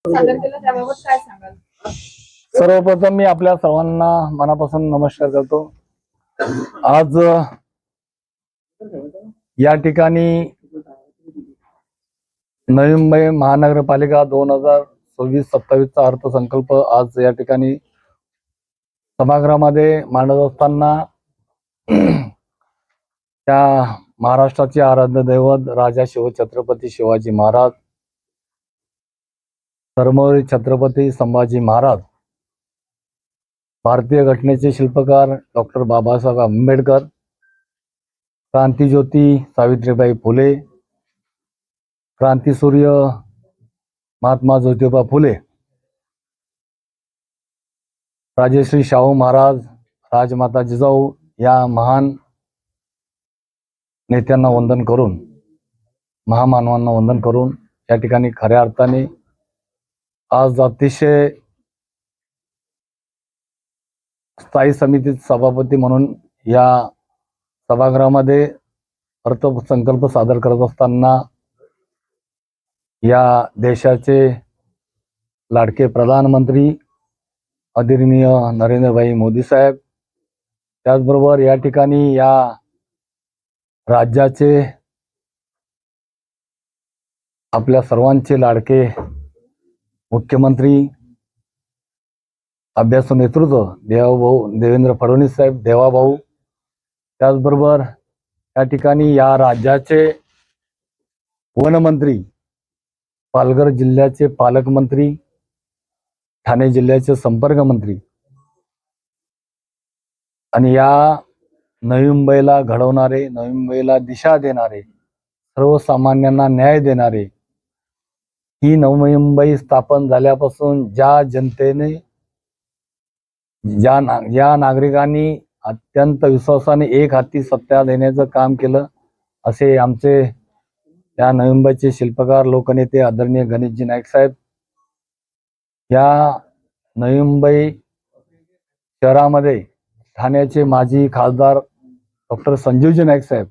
सादर केलं त्याबाबत काय सांगाल? सर्वप्रथम मी आपल्या सर्वांना मनापासून नमस्कार करतो। आज या ठिकाणी नवी मुंबई महानगरपालिका 2026-27 चा अर्थसंकल्प आज या ठिकाणी सभागृहामध्ये मांडत असताना त्या महाराष्ट्राचे आराध्य दैवत राजा शिवछत्रपती शिवाजी महाराज, धर्मवीर छत्रपती संभाजी महाराज, भारतीय घटनेचे शिल्पकार डॉक्टर बाबासाहेब आंबेडकर, क्रांतिज्योती सावित्रीबाई फुले, क्रांतिसूर्य महात्मा ज्योतिबा फुले, राजश्री शाहू महाराज, राजमाता जिजाऊ या महान नेत्यांना वंदन करून, महामानवांना वंदन करून या ठिकाणी खऱ्या अर्थाने आज अतिशय स्थायी समितीचे सभापती म्हणून या सभागृहामध्ये अर्थसंकल्प सादर करत असताना या देशाचे लाडके प्रधानमंत्री आदरणीय नरेंद्रभाई मोदी साहेब, त्याचबरोबर या ठिकाणी या राज्याचे आपल्या सर्वांचे लाडके मुख्यमंत्री अभ्यासू नेतृत्व देवाभाऊ देवेंद्र फडणवीस साहेब, देवाभाऊ, त्याचबरोबर या ठिकाणी या राज्याचे वनमंत्री, पालघर जिल्ह्याचे पालकमंत्री, ठाणे जिल्ह्याचे संपर्क मंत्री आणि या नवी मुंबईला घडवणारे, नवी मुंबईला दिशा देणारे, सर्वसामान्यांना न्याय देणारे, ही नवी मुंबई स्थापन झाल्यापासून ज्या जनतेने ज्या नागरिकांनी अत्यंत विश्वासाने एक हाती सत्ता देण्याचं काम केलं, असे आमचे या नवी मुंबईचे शिल्पकार लोकनेते आदरणीय गणेशजी नाईक साहेब, या नवी मुंबई शहरामध्ये ठाण्याचे माजी खासदार डॉक्टर संजीवजी नाईक साहेब,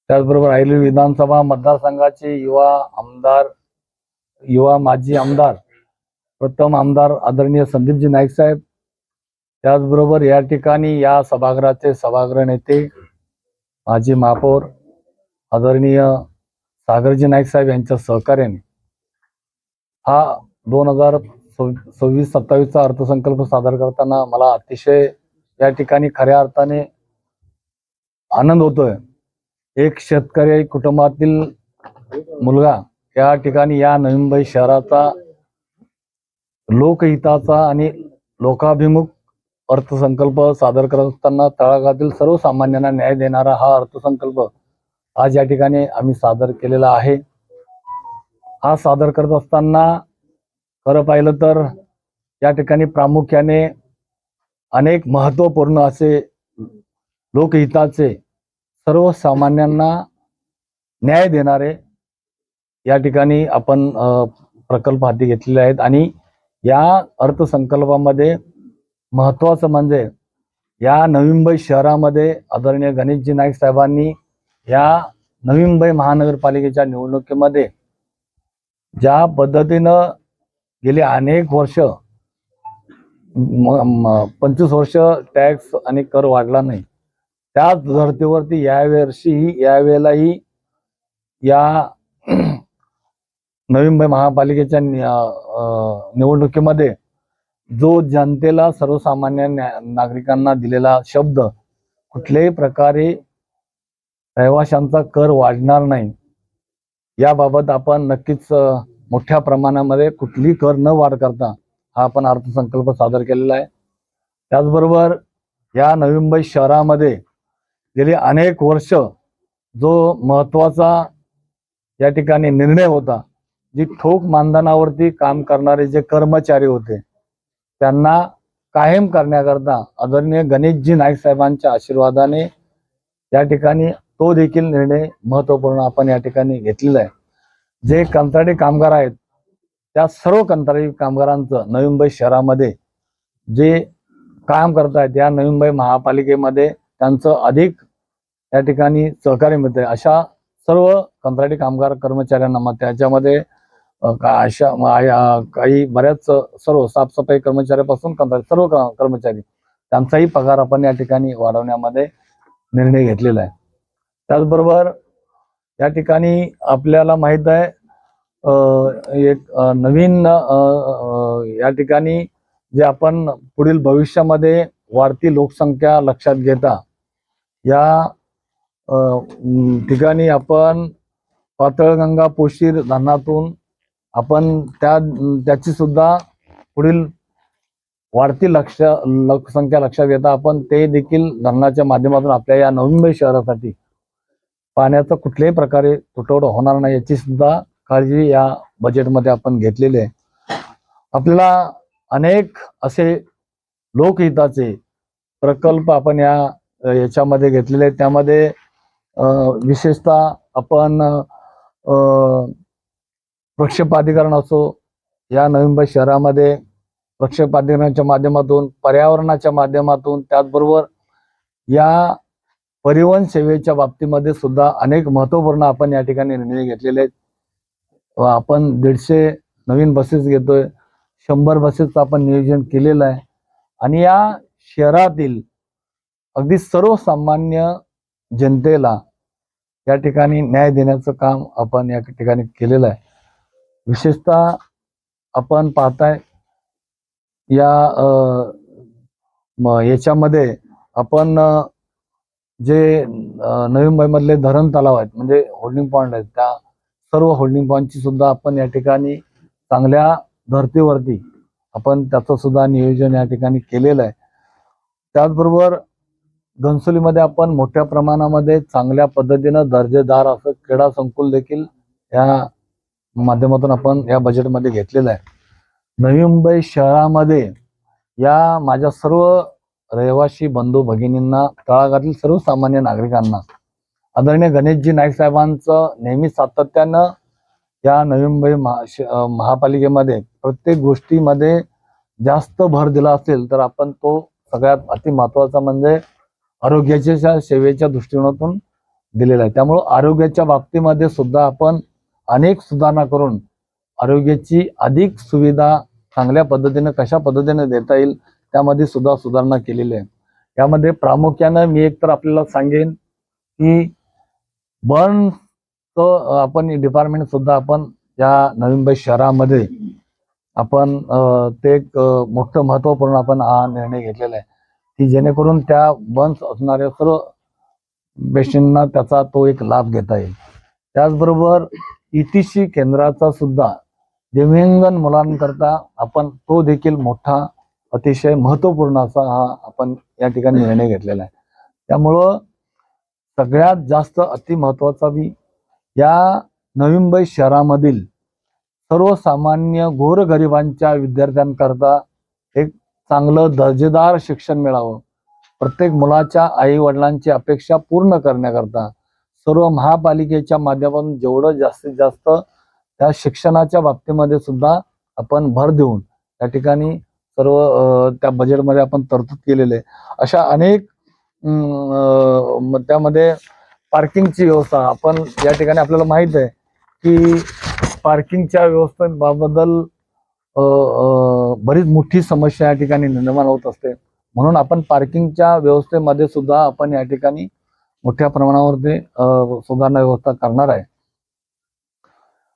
त्याचबरोबर ऐरोली विधानसभा मतदारसंघाचे युवा माजी आमदार, प्रथम आमदार आदरणीय संदीपजी नाईक साहेब, त्याचबरोबर या ठिकाणी या सभागृहाचे सभागृह नेते माजी महापौर आदरणीय सागरजी नाईक साहेब यांच्या सहकार्याने हा 2026-27 चा अर्थसंकल्प सादर करताना मला अतिशय या ठिकाणी खऱ्या अर्थाने आनंद होतोय। एक शेतकरी कुटुंबातील मुलगा या ठिकाणी या नवी मुंबई शहराचा लोकहिताचा आणि लोकाभिमुख अर्थसंकल्प सादर करत असताना तळागाळातील सर्वसामान्यांना न्याय देणारा हा अर्थसंकल्प आज या ठिकाणी आम्ही सादर केलेला आहे। हा सादर करत असताना खरं पाहिलं तर या ठिकाणी प्रामुख्याने अनेक महत्त्वपूर्ण असे लोकहिताचे, सर्वसामान्यांना न्याय देणारे या ठिकाणी आपण प्रकल्प हाती घेतलेले आहेत। आणि या अर्थसंकल्पामध्ये महत्त्वाचं म्हणजे या नवी मुंबई शहरामध्ये आदरणीय गणेशजी नाईक साहेबांनी या नवी मुंबई महानगरपालिकेच्या निवडणुकीमध्ये ज्या पद्धतीनं गेली अनेक वर्ष 25 वर्ष टॅक्स आणि कर वाढला नाही, त्याच धर्तीवरती यावेळेलाही या नवी मुंबई महापालिकेच्या निवडणुकीमध्ये जो जनतेला, सर्वसामान्य नागरिकांना दिलेला शब्द, कुठल्याही प्रकारे रहिवाशांचा कर वाढणार नाही, याबाबत आपण नक्कीच मोठ्या प्रमाणामध्ये कुठली कर न वाढ करता हा आपण अर्थसंकल्प सादर केलेला आहे। त्याचबरोबर या नवी मुंबई शहरामध्ये गेली अनेक वर्ष जो महत्त्वाचा या ठिकाणी निर्णय होता, जी ठोक मानधनावरती काम करणारे जे कर्मचारी होते त्यांना कायम करण्याकरता आदरणीय गणेशजी नाईक साहेबांच्या आशीर्वादाने या ठिकाणी तो देखील निर्णय महत्त्वपूर्ण आपण या ठिकाणी घेतलेला आहे। जे कंत्राटी कामगार आहेत त्या सर्व कंत्राटी कामगारांचं नवी मुंबई शहरामध्ये जे काम करतायत या नवी मुंबई महापालिकेमध्ये त्यांचं अधिक या ठिकाणी सहकार्य मिळते। अशा सर्व कंत्राटी कामगार कर्मचाऱ्यांना, मग त्याच्यामध्ये अशा काही बऱ्याच सर्व साफसफाई कर्मचाऱ्यापासून सर्व कर्मचारी त्यांचाही पगार आपण या ठिकाणी वाढवण्यामध्ये निर्णय घेतलेला आहे. त्याचबरोबर या ठिकाणी आपल्याला माहित आहे एक नवीन या ठिकाणी जे आपण पुढील भविष्यामध्ये वाढती लोकसंख्या लक्षात घेता या ठिकाणी आपण पातळगंगा पोशीर धरणातून आपण त्याची सुद्धा पुढील वाढती लोकसंख्या लक्षात घेता आपण ते देखील धरणाच्या माध्यमातून आपल्या या नवी मुंबई शहरासाठी पाण्याचा कुठल्याही प्रकारे तुटवडा होणार नाही याची सुद्धा काळजी या बजेटमध्ये आपण घेतलेली आहे. आपल्याला अनेक असे लोकहिताचे प्रकल्प आपण याच्यामध्ये घेतलेले आहेत. त्यामध्ये विशेषतः आपण प्रक्षेपाधिकरण असो, या नवी मुंबई शहरामध्ये प्रक्षेपाधिकरणाच्या माध्यमातून, पर्यावरणाच्या माध्यमातून, त्याचबरोबर या परिवहन सेवेच्या बाबतीमध्ये सुद्धा अनेक महत्त्वपूर्ण आपण या ठिकाणी निर्णय घेतलेले आहेत. आपण 150 नवीन बसेस घेतोय, 100 बसेसचं आपण नियोजन केलेलं आहे आणि या शहरातील अगदी सर्वसामान्य जनतेला या ठिकाणी न्याय देण्याचं काम आपण या ठिकाणी केलेलं आहे. विशेषतः आपण पाहताय याच्यामध्ये आपण जे नवी मुंबईमधले धरण तलाव आहेत म्हणजे होल्डिंग पॉइंट आहेत, त्या सर्व होल्डिंग पॉइंटची सुद्धा आपण या ठिकाणी चांगल्या धर्तीवरती आपण त्याचं सुद्धा नियोजन या ठिकाणी केलेलं आहे. त्याचबरोबर घनसोलीमध्ये आपण मोठ्या प्रमाणामध्ये चांगल्या पद्धतीनं दर्जेदार असं क्रीडा संकुल देखील या माध्यमातून आपण या बजेटमध्ये घेतलेलं आहे. नवी मुंबई शहरामध्ये या माझ्या सर्व रहिवासी बंधू भगिनींना, तळागाळातील सर्वसामान्य नागरिकांना आदरणीय गणेशजी नाईक साहेबांचं नेहमी सातत्यानं या नवी मुंबई महापालिकेमध्ये प्रत्येक गोष्टीमध्ये जास्त भर दिला असेल तर आपण तो सगळ्यात अति महत्वाचा म्हणजे आरोग्याच्या सेवेच्या दृष्टिकोनातून दिलेला आहे. त्यामुळं आरोग्याच्या बाबतीमध्ये सुद्धा आपण अनेक सुधारणा करून आरोग्याची अधिक सुविधा चांगल्या पद्धतीने कशा पद्धतीने देता येईल त्यामध्ये सुद्धा सुधारणा केलेली आहे. यामध्ये प्रामुख्यानं मी एक तर आपल्याला सांगेन की बर्नचं आपण डिपार्टमेंट सुद्धा आपण या नवी मुंबई शहरामध्ये आपण ते एक मोठं महत्त्वपूर्ण आपण हा निर्णय घेतलेला आहे की जेणेकरून त्या बर्न्स असणाऱ्या सर्व पेशंटना त्याचा तो एक लाभ घेता येईल. त्याचबरोबर ETC केंद्राचा सुद्धा दिव्यांग मुलांकरता आपण तो देखील मोठा अतिशय महत्त्वपूर्ण असा हा आपण या ठिकाणी निर्णय घेतलेला आहे. त्यामुळं सगळ्यात जास्त अति महत्वाचा बी या नवी मुंबई शहरामधील सर्वसामान्य गोरगरिबांच्या विद्यार्थ्यांकरता एक चांगलं दर्जेदार शिक्षण मिळावं, प्रत्येक मुलाच्या आई वडिलांची अपेक्षा पूर्ण करण्याकरता सर्व महापालिकेच्या माध्यमातून जेवढं जास्तीत जास्त त्या शिक्षणाच्या बाबतीमध्ये सुद्धा आपण भर देऊन त्या ठिकाणी सर्व त्या बजेटमध्ये आपण तरतूद केलेले. अशा अनेक त्यामध्ये पार्किंगची व्यवस्था आपण या ठिकाणी आपल्याला माहित आहे की पार्किंगच्या व्यवस्थेबाबद्दल बरीच मोठी समस्या या ठिकाणी निर्माण होत असते. म्हणून आपण पार्किंगच्या व्यवस्थेमध्ये सुद्धा आपण या ठिकाणी मोठ्या प्रमाणावरती सुधारणा व्यवस्था करणार आहे.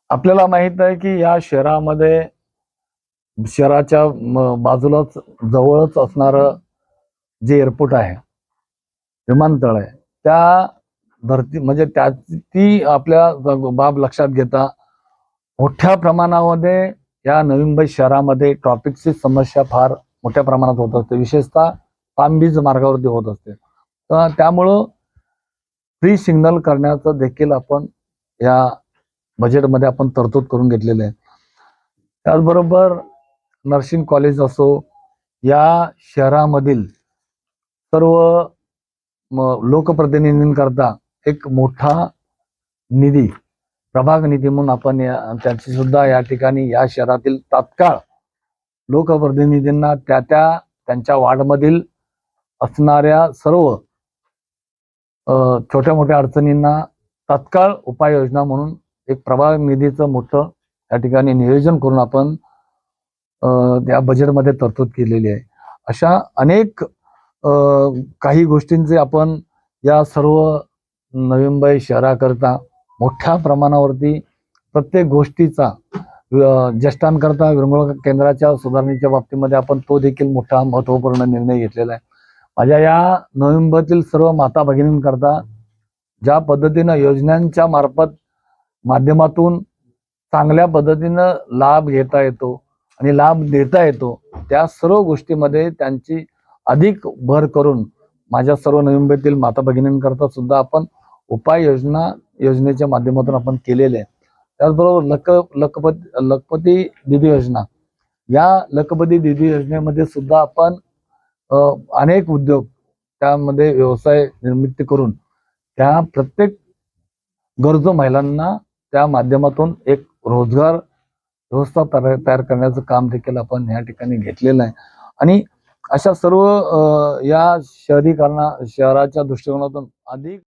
आपल्याला माहित आहे की या शहरामध्ये शहराच्या बाजूलाच जवळच असणारं जे एअरपोर्ट आहे, विमानतळ आहे, त्या धरती म्हणजे ती आपल्या बाब लक्षात घेता मोठ्या प्रमाणामध्ये या नवी मुंबई शहरामध्ये ट्रॅफिकची समस्या फार मोठ्या प्रमाणात होत असते, विशेषतः पाम बीच मार्गावरती होत असते. तर त्यामुळं फ्री सिग्नल करण्याचं देखील आपण या बजेटमध्ये आपण तरतूद करून घेतलेले आहे. त्याचबरोबर नर्सिंग कॉलेज असो, या शहरामधील सर्व लोकप्रतिनिधींकरता एक मोठा निधी, प्रभाग निधी म्हणून आपण त्याची सुद्धा या ठिकाणी या शहरातील तात्काळ लोकप्रतिनिधींना त्यांच्या वार्डमधील असणाऱ्या सर्व छोट्या मोठ्या अडचणींना तात्काळ उपाययोजना म्हणून एक प्रभाग निधीचं मोठं त्या ठिकाणी नियोजन करून आपण त्या बजेटमध्ये तरतूद केलेली आहे. अशा अनेक काही गोष्टींचे आपण या सर्व नवी मुंबई शहराकरता मोठ्या प्रमाणावरती प्रत्येक गोष्टीचा ज्येष्ठांकरता विरंगुळा केंद्राच्या सुधारणेच्या बाबतीमध्ये आपण तो देखील मोठा महत्वपूर्ण निर्णय घेतलेला आहे. माझ्या या नवी मुंबईतील सर्व माता भगिनींकरता ज्या पद्धतीनं योजनांच्या माध्यमातून चांगल्या पद्धतीनं लाभ घेता येतो आणि लाभ देता येतो, त्या सर्व गोष्टीमध्ये त्यांची अधिक भर करून माझ्या सर्व नवी मुंबईतील माता भगिनींकरता सुद्धा आपण योजनेच्या माध्यमातून आपण केलेले आहे. त्याचबरोबर लखपती दीदी योजना, या लखपती दीदी योजनेमध्ये सुद्धा आपण अनेक उद्योग त्यामध्ये व्यवसाय निर्मिती करून त्या प्रत्येक गरजू महिलांना त्या माध्यमातून एक रोजगार व्यवस्था तयार करण्याचं काम देखील आपण या ठिकाणी घेतलेलं आहे. आणि अशा सर्व या शहराच्या दृष्टिकोनातून अधिक